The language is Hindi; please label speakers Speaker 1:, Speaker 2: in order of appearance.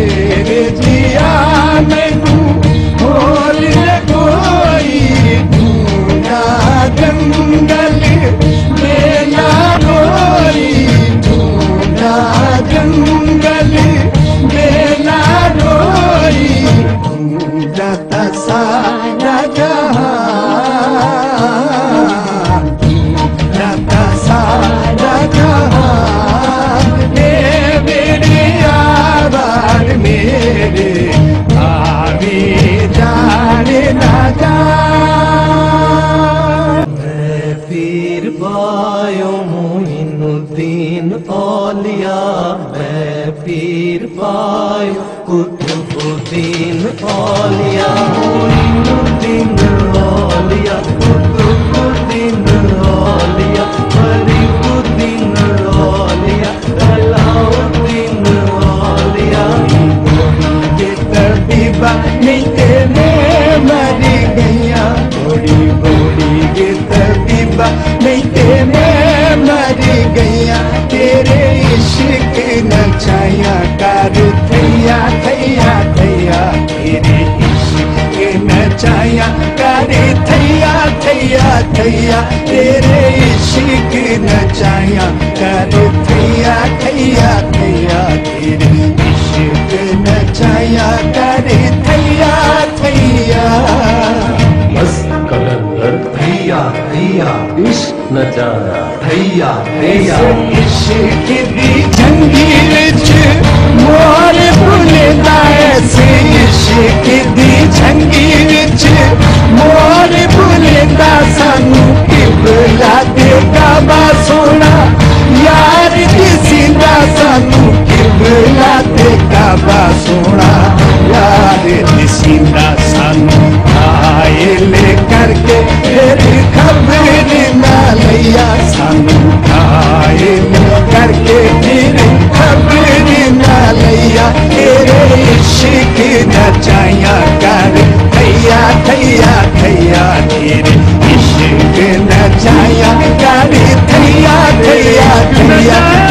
Speaker 1: तेरे जिया मैनू होर न कोई ढूंढा जंगल मेला रोई ढूंढा जंगल मेला रोई ढूंढता सारा जहां ढूंढता सारा जहां मेरे आवे जाने ना जा। मैं पीर पायो मोइनुद्दीन औलिया, मैं पीर पायो कुतुबुद्दीन औलिया, मोइनुद्दीन औलिया कुतुबुद्दीन औलिया फरीदुद्दीन औलिया अलाउद्दीन औलिया। तबीबा नीचे में मरी गैया थोड़ी बूढ़ी के तबीबा नीचे में मरी गैया तेरे इश्क नचाया कर थैया थैया थैया तेरे इश्क नचाया कर थैया थैया थैया तेरे इश्क नचाया कर थैया थैया थैया तेरे इश्क नचाया करे थैया थैया।
Speaker 2: मस्त कलंदर थैया थैया इश्क नचाया थैया थैया।
Speaker 1: इश्क दी जंगीर च मोर भुलदा ऐसे इश्क दी जंगीर च मोर भुलदा सानू किबला दे काबा सोना यार दिसिंदा सानू किबला दे काबा सोना यार दिसिंदा सानू घायल करके फिर खबर ना लिया सानू घायल करके फिर खबर ना लिया तेरे इश्क नचाया कर थैया थैया थैया तेरे इश्क नचाया कर थैया थैया थैया।